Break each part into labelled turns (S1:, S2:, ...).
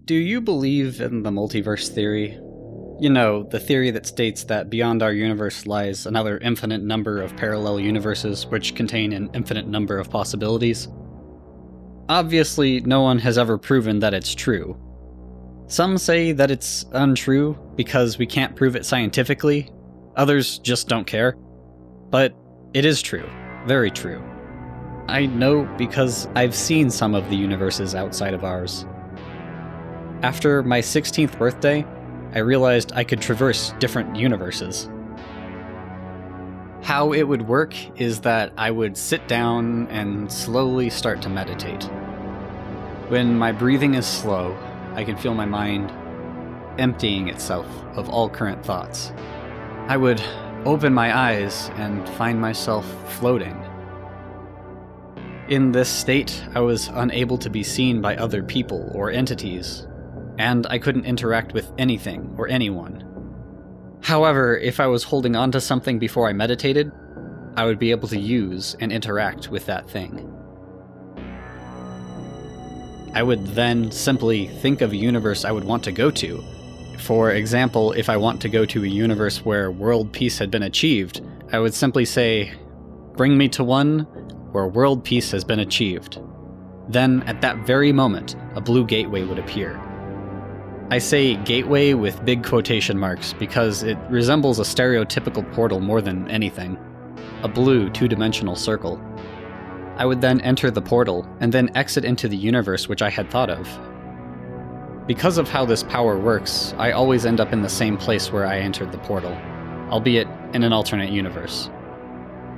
S1: Do you believe in the multiverse theory? You know, the theory that states that beyond our universe lies another infinite number of parallel universes which contain an infinite number of possibilities. Obviously, no one has ever proven that it's true. Some say that it's untrue because we can't prove it scientifically. Others just don't care. But it is true. Very true. I know because I've seen some of the universes outside of ours. After my 16th birthday, I realized I could traverse different universes. How it would work is that I would sit down and slowly start to meditate. When my breathing is slow, I can feel my mind emptying itself of all current thoughts. I would open my eyes and find myself floating. In this state, I was unable to be seen by other people or entities, and I couldn't interact with anything or anyone. However, if I was holding on to something before I meditated, I would be able to use and interact with that thing. I would then simply think of a universe I would want to go to. For example, if I want to go to a universe where world peace had been achieved, I would simply say, "Bring me to one where world peace has been achieved." Then, at that very moment, a blue gateway would appear. I say gateway with big quotation marks because it resembles a stereotypical portal more than anything. A blue, two-dimensional circle. I would then enter the portal, and then exit into the universe which I had thought of. Because of how this power works, I always end up in the same place where I entered the portal, albeit in an alternate universe.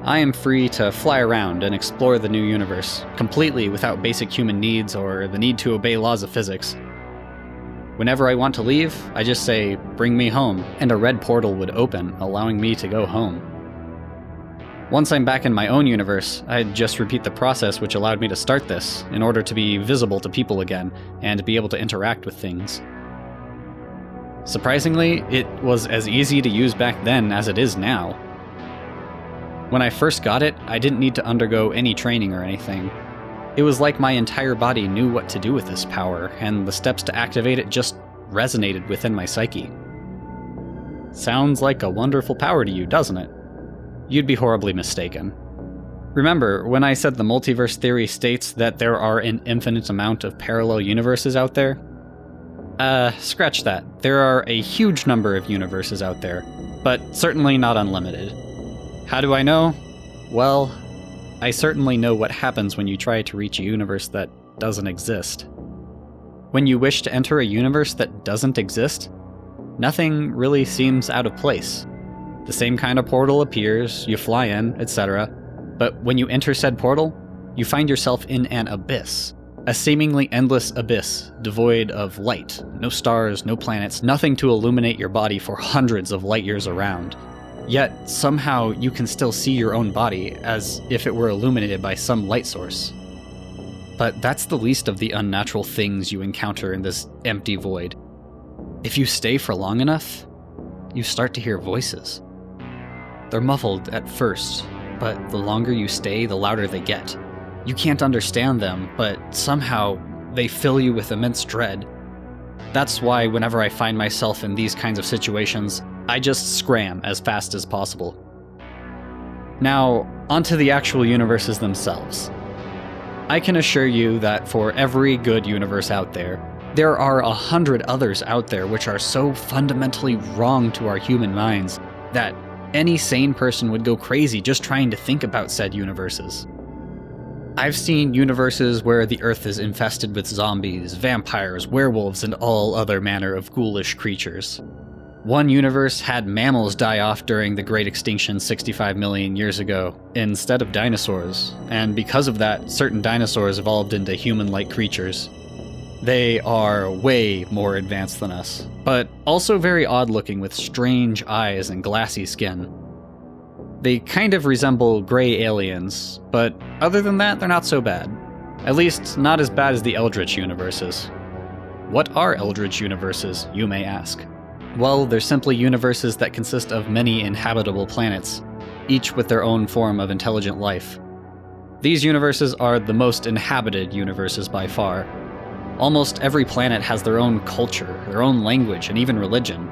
S1: I am free to fly around and explore the new universe, completely without basic human needs or the need to obey laws of physics. Whenever I want to leave, I just say, "Bring me home," and a red portal would open, allowing me to go home. Once I'm back in my own universe, I'd just repeat the process which allowed me to start this, in order to be visible to people again, and be able to interact with things. Surprisingly, it was as easy to use back then as it is now. When I first got it, I didn't need to undergo any training or anything. It was like my entire body knew what to do with this power, and the steps to activate it just resonated within my psyche. Sounds like a wonderful power to you, doesn't it? You'd be horribly mistaken. Remember, when I said the multiverse theory states that there are an infinite amount of parallel universes out there? Scratch that. There are a huge number of universes out there, but certainly not unlimited. How do I know? Well, I certainly know what happens when you try to reach a universe that doesn't exist. When you wish to enter a universe that doesn't exist, nothing really seems out of place. The same kind of portal appears, you fly in, etc. But when you enter said portal, you find yourself in an abyss. A seemingly endless abyss, devoid of light. No stars, no planets, nothing to illuminate your body for hundreds of light years around. Yet, somehow, you can still see your own body, as if it were illuminated by some light source. But that's the least of the unnatural things you encounter in this empty void. If you stay for long enough, you start to hear voices. They're muffled at first, but the longer you stay, the louder they get. You can't understand them, but somehow they fill you with immense dread. That's why whenever I find myself in these kinds of situations, I just scram as fast as possible. Now, onto the actual universes themselves. I can assure you that for every good universe out there, there are 100 others out there which are so fundamentally wrong to our human minds that any sane person would go crazy just trying to think about said universes. I've seen universes where the Earth is infested with zombies, vampires, werewolves, and all other manner of ghoulish creatures. One universe had mammals die off during the Great Extinction 65 million years ago, instead of dinosaurs, and because of that, certain dinosaurs evolved into human-like creatures. They are way more advanced than us, but also very odd-looking with strange eyes and glassy skin. They kind of resemble gray aliens, but other than that, they're not so bad. At least, not as bad as the Eldritch universes. What are Eldritch universes, you may ask? Well, they're simply universes that consist of many inhabitable planets, each with their own form of intelligent life. These universes are the most inhabited universes by far. Almost every planet has their own culture, their own language, and even religion.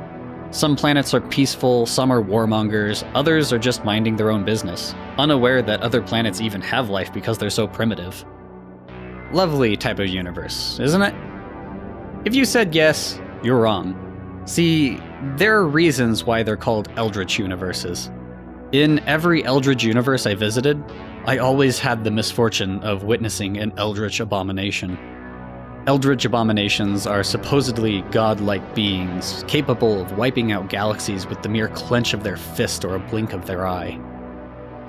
S1: Some planets are peaceful, some are warmongers, others are just minding their own business, unaware that other planets even have life because they're so primitive. Lovely type of universe, isn't it? If you said yes, you're wrong. See, there are reasons why they're called Eldritch universes. In every Eldritch universe I visited, I always had the misfortune of witnessing an Eldritch abomination. Eldritch abominations are supposedly godlike beings, capable of wiping out galaxies with the mere clench of their fist or a blink of their eye.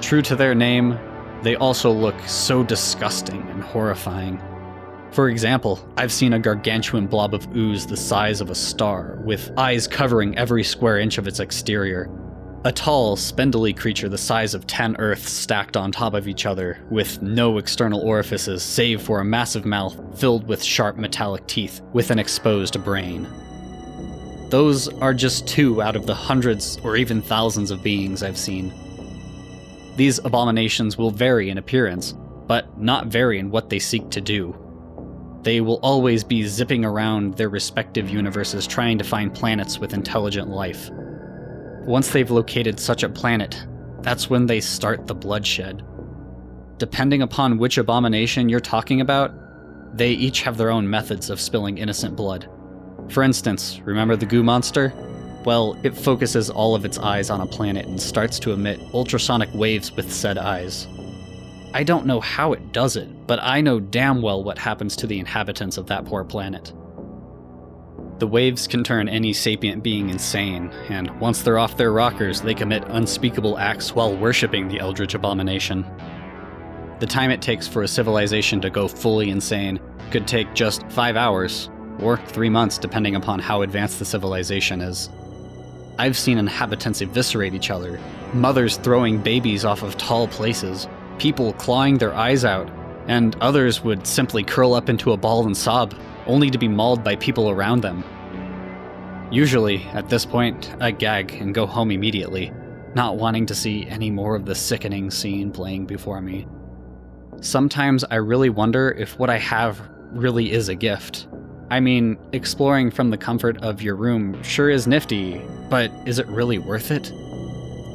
S1: True to their name, they also look so disgusting and horrifying. For example, I've seen a gargantuan blob of ooze the size of a star, with eyes covering every square inch of its exterior. A tall, spindly creature the size of 10 Earths stacked on top of each other, with no external orifices save for a massive mouth filled with sharp metallic teeth with an exposed brain. Those are just 2 out of the hundreds or even thousands of beings I've seen. These abominations will vary in appearance, but not vary in what they seek to do. They will always be zipping around their respective universes trying to find planets with intelligent life. Once they've located such a planet, that's when they start the bloodshed. Depending upon which abomination you're talking about, they each have their own methods of spilling innocent blood. For instance, remember the goo monster? Well, it focuses all of its eyes on a planet and starts to emit ultrasonic waves with said eyes. I don't know how it does it, but I know damn well what happens to the inhabitants of that poor planet. The waves can turn any sapient being insane, and once they're off their rockers, they commit unspeakable acts while worshipping the Eldritch abomination. The time it takes for a civilization to go fully insane could take just 5 hours, or 3 months depending upon how advanced the civilization is. I've seen inhabitants eviscerate each other, mothers throwing babies off of tall places, people clawing their eyes out, and others would simply curl up into a ball and sob, only to be mauled by people around them. Usually, at this point, I gag and go home immediately, not wanting to see any more of the sickening scene playing before me. Sometimes I really wonder if what I have really is a gift. I mean, exploring from the comfort of your room sure is nifty, but is it really worth it?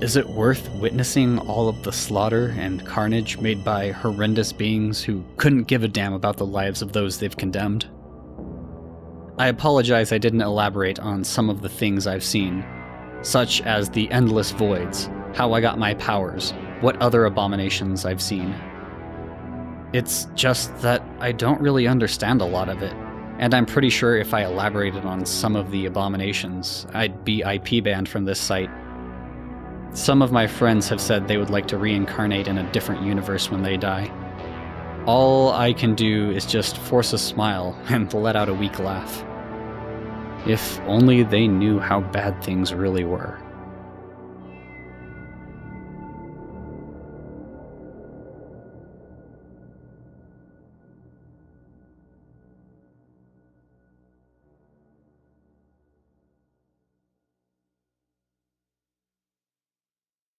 S1: Is it worth witnessing all of the slaughter and carnage made by horrendous beings who couldn't give a damn about the lives of those they've condemned? I apologize I didn't elaborate on some of the things I've seen, such as the endless voids, how I got my powers, what other abominations I've seen. It's just that I don't really understand a lot of it, and I'm pretty sure if I elaborated on some of the abominations, I'd be IP banned from this site. Some of my friends have said they would like to reincarnate in a different universe when they die. All I can do is just force a smile and let out a weak laugh. If only they knew how bad things really were.